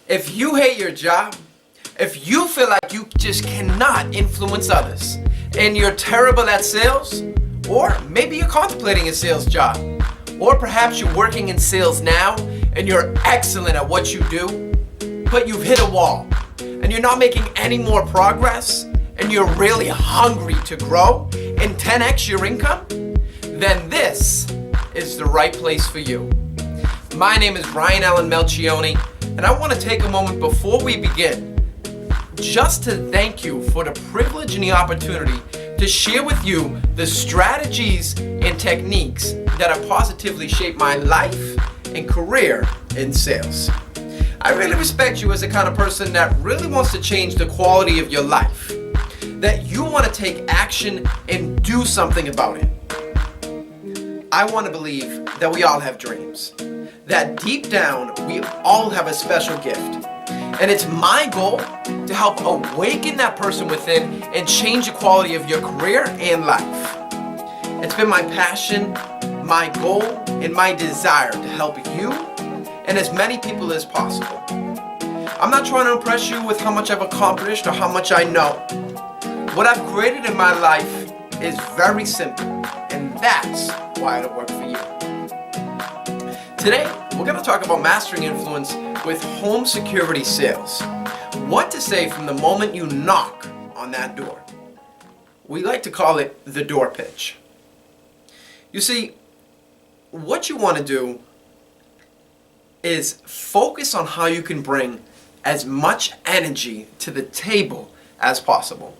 If you hate your job, if you feel like you just cannot influence others, and you're terrible at sales, or maybe you're contemplating a sales job, or perhaps you're working in sales now and you're excellent at what you do, but you've hit a wall and you're not making any more progress, and you're really hungry to grow and 10x your income, then this is the right place for you. My name is Ryan Allen Melchione, and I want to take a moment before we begin just to thank you for the privilege and the opportunity to share with you the strategies and techniques that have positively shaped my life and career in sales. I really respect you as the kind of person that really wants to change the quality of your life, that you want to take action and do something about it. I want to believe that we all have dreams, that deep down we all have a special gift. And it's my goal to help awaken that person within and change the quality of your career and life. It's been my passion, my goal, and my desire to help you and as many people as possible. I'm not trying to impress you with how much I've accomplished or how much I know. What I've created in my life is very simple, and that's why it'll work for you. Today, we're going to talk about mastering influence with home security sales. What to say from the moment you knock on that door. We like to call it the door pitch. You see, what you want to do is focus on how you can bring as much energy to the table as possible.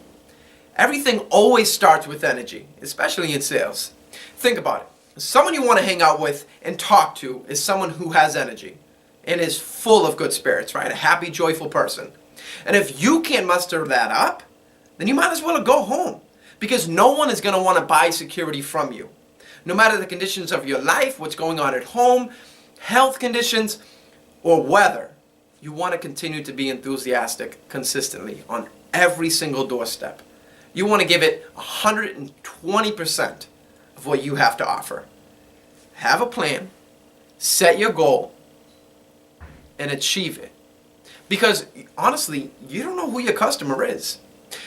Everything always starts with energy, especially in sales. Think about it. Someone you want to hang out with and talk to is someone who has energy and is full of good spirits, right? A happy, joyful person. And if you can't muster that up, then you might as well go home, because no one is going to want to buy security from you. No matter the conditions of your life, what's going on at home, health conditions, or weather, you want to continue to be enthusiastic consistently on every single doorstep. You want to give it 120% of what you have to offer. Have a plan, set your goal, and achieve it. Because honestly, you don't know who your customer is.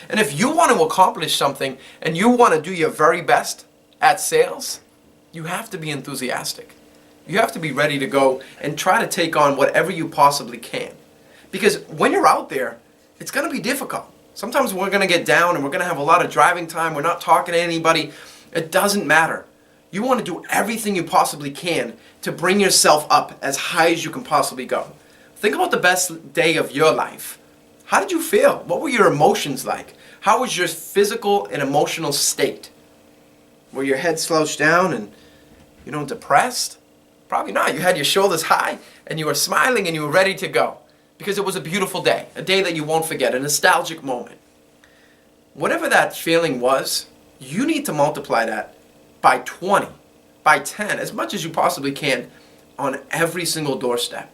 And if you want to accomplish something and you want to do your very best at sales, you have to be enthusiastic. You have to be ready to go and try to take on whatever you possibly can. Because when you're out there, it's going to be difficult. Sometimes we're going to get down and we're going to have a lot of driving time. We're not talking to anybody. It doesn't matter. You want to do everything you possibly can to bring yourself up as high as you can possibly go. Think about the best day of your life. How did you feel? What were your emotions like? How was your physical and emotional state? Were your head slouched down and, depressed? Probably not. You had your shoulders high and you were smiling and you were ready to go. Because it was a beautiful day, a day that you won't forget, a nostalgic moment. Whatever that feeling was, you need to multiply that by 20, by 10, as much as you possibly can on every single doorstep.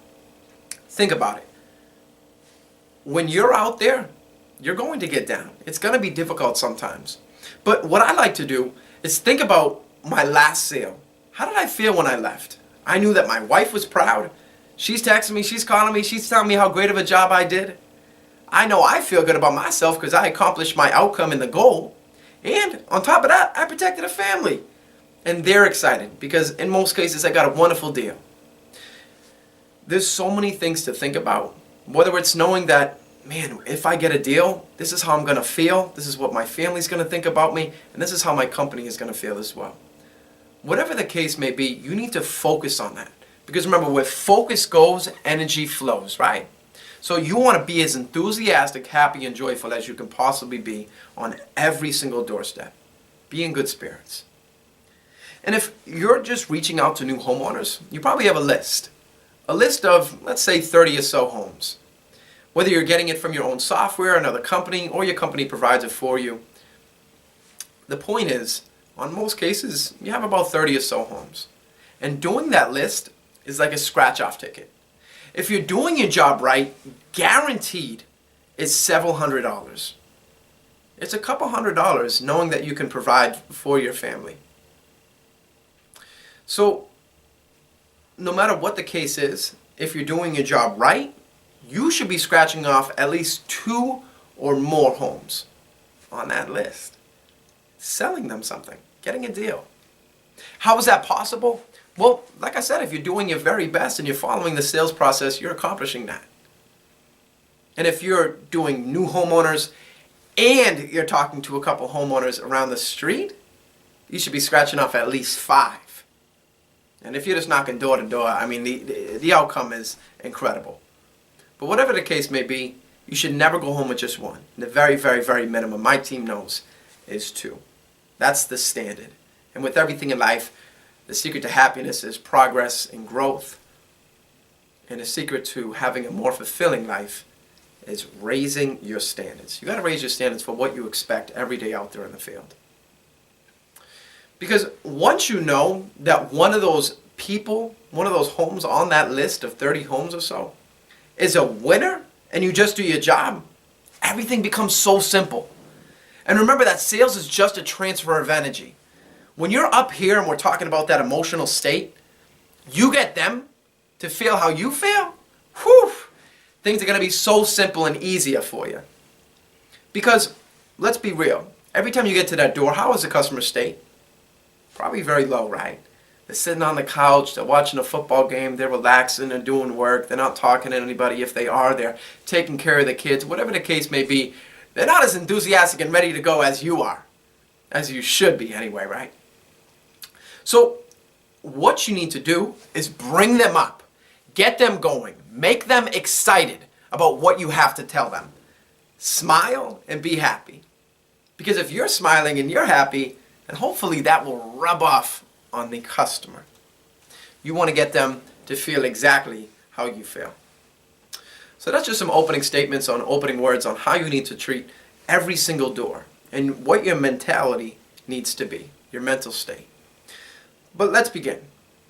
Think about it. When you're out there, you're going to get down. It's going to be difficult sometimes. But what I like to do is think about my last sale. How did I feel when I left? I knew that my wife was proud. She's texting me, she's calling me, she's telling me how great of a job I did. I know I feel good about myself because I accomplished my outcome and the goal. And on top of that, I protected a family. And they're excited because in most cases I got a wonderful deal. There's so many things to think about. Whether it's knowing that, man, if I get a deal, this is how I'm going to feel, this is what my family's going to think about me, and this is how my company is going to feel as well. Whatever the case may be, you need to focus on that. Because remember, where focus goes, energy flows, right? So you want to be as enthusiastic, happy, and joyful as you can possibly be on every single doorstep. Be in good spirits. And if you're just reaching out to new homeowners, you probably have a list. A list of, let's say, 30 or so homes. Whether you're getting it from your own software, another company, or your company provides it for you. The point is, on most cases, you have about 30 or so homes. And doing that list is like a scratch-off ticket. If you're doing your job right, guaranteed it's several $100s. It's a couple $100 knowing that you can provide for your family. So, no matter what the case is, if you're doing your job right, you should be scratching off at least 2 or more homes on that list. Selling them something, getting a deal. How is that possible? Well, like I said, if you're doing your very best and you're following the sales process, you're accomplishing that. And if you're doing new homeowners and you're talking to a couple homeowners around the street, you should be scratching off at least 5. And if you're just knocking door to door, I mean, the outcome is incredible. But whatever the case may be, you should never go home with just 1. The very, very, very minimum, my team knows, is 2. That's the standard. And with everything in life, the secret to happiness is progress and growth. And the secret to having a more fulfilling life is raising your standards. You got to raise your standards for what you expect every day out there in the field. Because once you know that one of those people, one of those homes on that list of 30 homes or so, is a winner, and you just do your job, everything becomes so simple. And remember that sales is just a transfer of energy. When you're up here and we're talking about that emotional state, you get them to feel how you feel, whew, things are going to be so simple and easier for you. Because, let's be real, every time you get to that door, how is the customer state? Probably very low, right? They're sitting on the couch, they're watching a football game, they're relaxing, they're doing work, they're not talking to anybody. If they are, they're taking care of the kids, whatever the case may be. They're not as enthusiastic and ready to go as you are. As you should be anyway, right? So, what you need to do is bring them up. Get them going. Make them excited about what you have to tell them. Smile and be happy. Because if you're smiling and you're happy, then hopefully that will rub off on the customer. You want to get them to feel exactly how you feel. So that's just some opening statements on opening words on how you need to treat every single door and what your mentality needs to be, your mental state. But let's begin.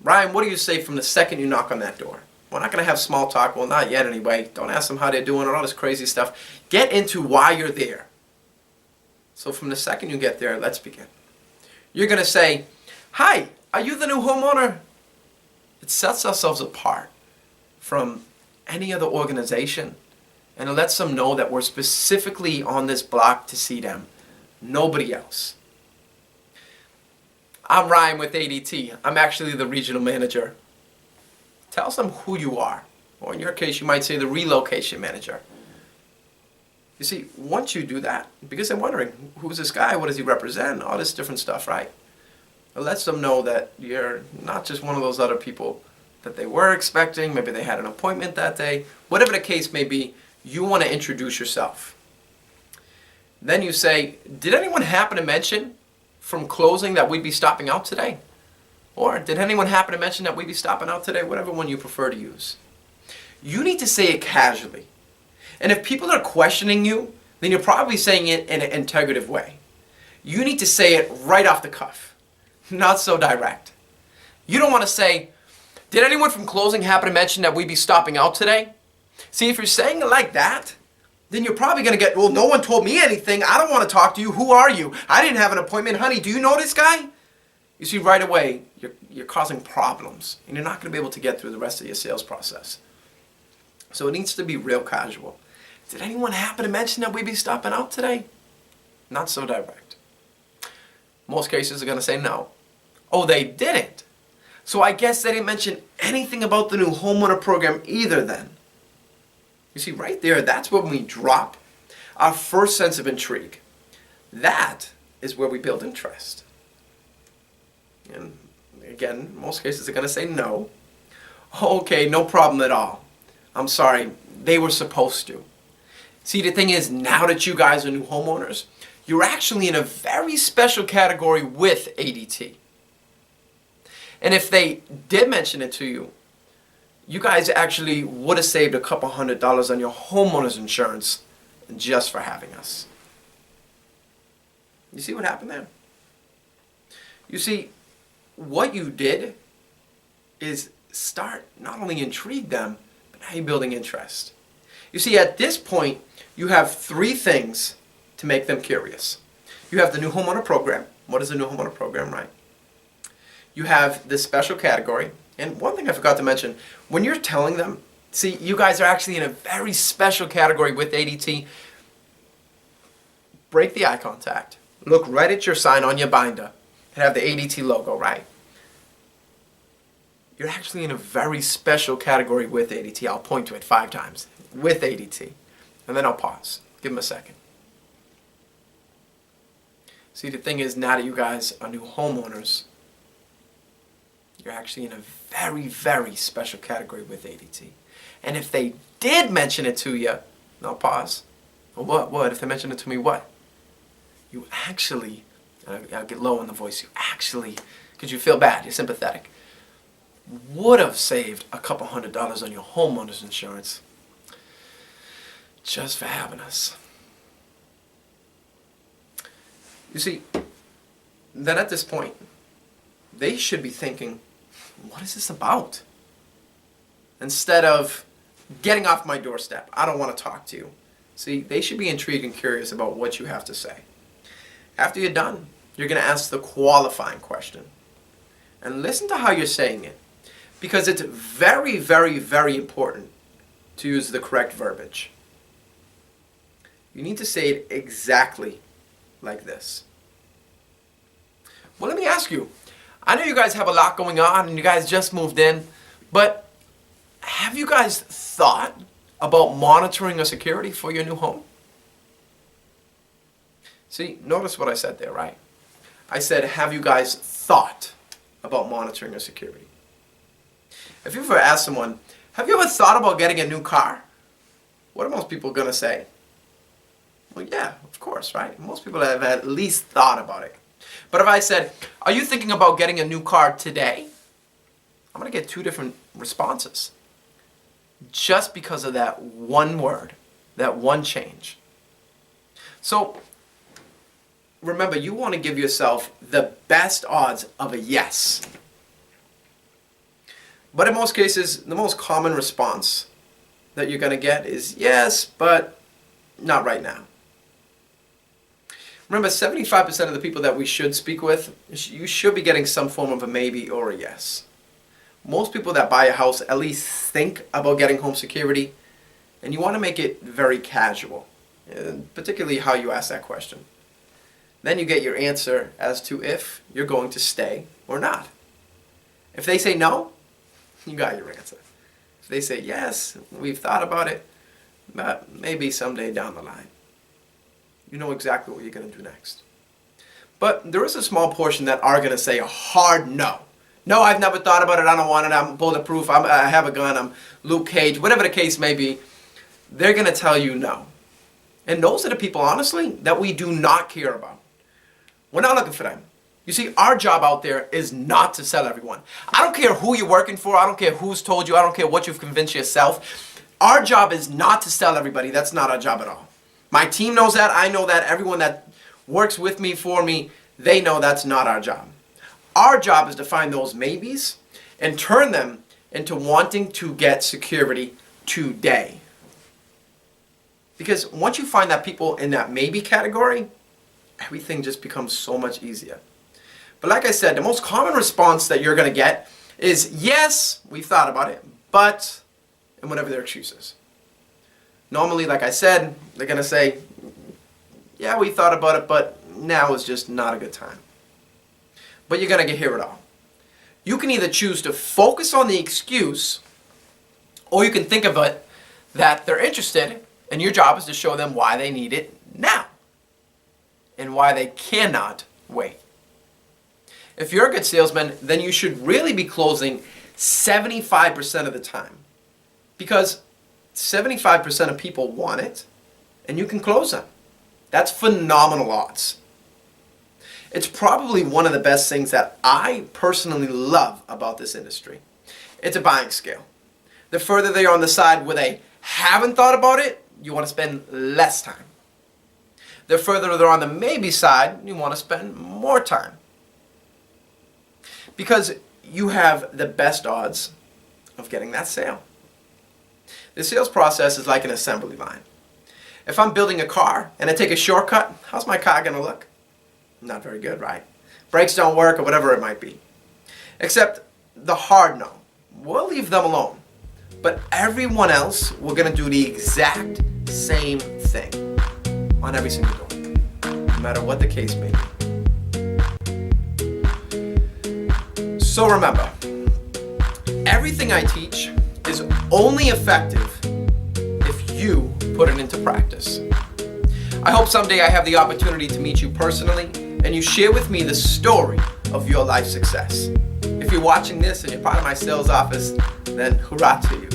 Ryan, what do you say from the second you knock on that door? We're not going to have small talk. Well, not yet anyway. Don't ask them how they're doing or all this crazy stuff. Get into why you're there. So from the second you get there, let's begin. You're going to say, "Hi, are you the new homeowner?" It sets ourselves apart from any other organization, and it lets them know that we're specifically on this block to see them, nobody else. I'm Ryan with ADT. I'm actually the regional manager. Tell them who you are, or in your case you might say the relocation manager. You see, once you do that, because they're wondering, who's this guy, what does he represent, all this different stuff, right? It lets them know that you're not just one of those other people that they were expecting. Maybe they had an appointment that day. Whatever the case may be, you want to introduce yourself. Then you say, "Did anyone happen to mention from closing that we'd be stopping out today?" Or, "Did anyone happen to mention that we'd be stopping out today?" Whatever one you prefer to use. You need to say it casually. And if people are questioning you, then you're probably saying it in an integrative way. You need to say it right off the cuff, not so direct. You don't want to say, "Did anyone from closing happen to mention that we'd be stopping out today?" See, if you're saying it like that, then you're probably going to get, "Well, no one told me anything. I don't want to talk to you. Who are you? I didn't have an appointment. Honey, do you know this guy?" You see, right away, you're causing problems, and you're not going to be able to get through the rest of your sales process. So it needs to be real casual. "Did anyone happen to mention that we'd be stopping out today?" Not so direct. Most cases are going to say no. "Oh, they didn't? So I guess they didn't mention anything about the new homeowner program either then." You see, right there, that's when we drop our first sense of intrigue. That is where we build interest. And again, most cases are going to say no. "Okay, no problem at all. I'm sorry, they were supposed to." See, the thing is, now that you guys are new homeowners, you're actually in a very special category with ADT. And if they did mention it to you, you guys actually would have saved a couple $100 on your homeowner's insurance just for having us. You see what happened there? You see, what you did is start not only intrigue them, but now you're building interest. You see, at this point, you have 3 things to make them curious. You have the new homeowner program. What is the new homeowner program, right? You have this special category. And one thing I forgot to mention, when you're telling them See, you guys are actually in a very special category with ADT. Break the eye contact. Look right at your sign on your binder and have the ADT logo, right? You're actually in a very special category with ADT. I'll point to it 5 times. With ADT. And then I'll pause. Give them a second. See, the thing is, now that you guys are new homeowners, you're actually in a very, very special category with ADT. And if they did mention it to you, I'll pause. Well, what? If they mention it to me, what? You actually, I'll get low in the voice, you actually, because you feel bad, you're sympathetic, would have saved a couple $100 on your homeowner's insurance just for having us. You see, then at this point, they should be thinking, what is this about? Instead of getting off my doorstep, I don't want to talk to you. See, they should be intrigued and curious about what you have to say. After you're done, you're going to ask the qualifying question. And listen to how you're saying it. Because it's very, very, very important to use the correct verbiage. You need to say it exactly like this. Well, let me ask you. I know you guys have a lot going on and you guys just moved in, but have you guys thought about monitoring a security for your new home? See, notice what I said there, right? I said, have you guys thought about monitoring a security? If you ever ask someone, have you ever thought about getting a new car? What are most people going to say? Well, yeah, of course, right? Most people have at least thought about it. But if I said, are you thinking about getting a new car today? I'm going to get 2 different responses. Just because of that one word, that one change. So, remember, you want to give yourself the best odds of a yes. But in most cases, the most common response that you're going to get is yes, but not right now. Remember, 75% of the people that we should speak with, you should be getting some form of a maybe or a yes. Most people that buy a house at least think about getting home security, and you want to make it very casual, particularly how you ask that question. Then you get your answer as to if you're going to stay or not. If they say no, you got your answer. If they say yes, we've thought about it, but maybe someday down the line. You know exactly what you're going to do next. But there is a small portion that are going to say a hard no. No, I've never thought about it. I don't want it. I'm bulletproof. I have a gun. I'm Luke Cage. Whatever the case may be, they're going to tell you no. And those are the people, honestly, that we do not care about. We're not looking for them. You see, our job out there is not to sell everyone. I don't care who you're working for. I don't care who's told you. I don't care what you've convinced yourself. Our job is not to sell everybody. That's not our job at all. My team knows that. I know that. Everyone that works with me, for me, they know that's not our job. Our job is to find those maybes and turn them into wanting to get security today. Because once you find that people in that maybe category, everything just becomes so much easier. But like I said, the most common response that you're going to get is, yes, we've thought about it, but, and whatever their excuse is. Normally, like I said, they're going to say, yeah, we thought about it, but now is just not a good time. But you're going to hear it all. You can either choose to focus on the excuse, or you can think of it that they're interested, and your job is to show them why they need it now, and why they cannot wait. If you're a good salesman, then you should really be closing 75% of the time. Because 75% of people want it, and you can close them. That's phenomenal odds. It's probably one of the best things that I personally love about this industry. It's a buying scale. The further they are on the side where they haven't thought about it, you want to spend less time. The further they're on the maybe side, you want to spend more time. Because you have the best odds of getting that sale. The sales process is like an assembly line. If I'm building a car and I take a shortcut, how's my car going to look? Not very good, right? Brakes don't work or whatever it might be. Except the hard no. We'll leave them alone. But everyone else, we're going to do the exact same thing on every single door, no matter what the case may be. So remember, everything I teach is only effective if you put it into practice. I hope someday I have the opportunity to meet you personally and you share with me the story of your life success. If you're watching this and you're part of my sales office, then hurrah to you.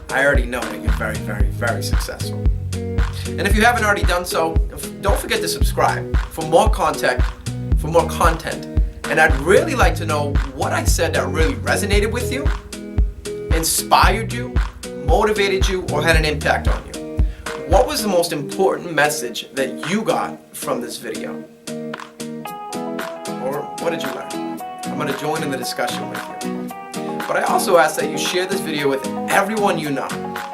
I already know that you're very, very, very successful. And if you haven't already done so, don't forget to subscribe for more content. And I'd really like to know what I said that really resonated with you, inspired you, motivated you, or had an impact on you. What was the most important message that you got from this video? Or what did you learn? I'm going to join in the discussion with you. But I also ask that you share this video with everyone you know,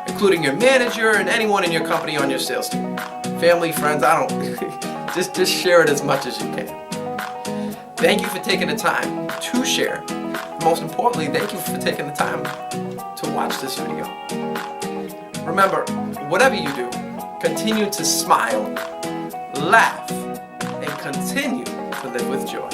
including your manager and anyone in your company on your sales team. Family, friends, just share it as much as you can. Thank you for taking the time to share. Most importantly, thank you for taking the time to watch this video. Remember, whatever you do, continue to smile, laugh, and continue to live with joy.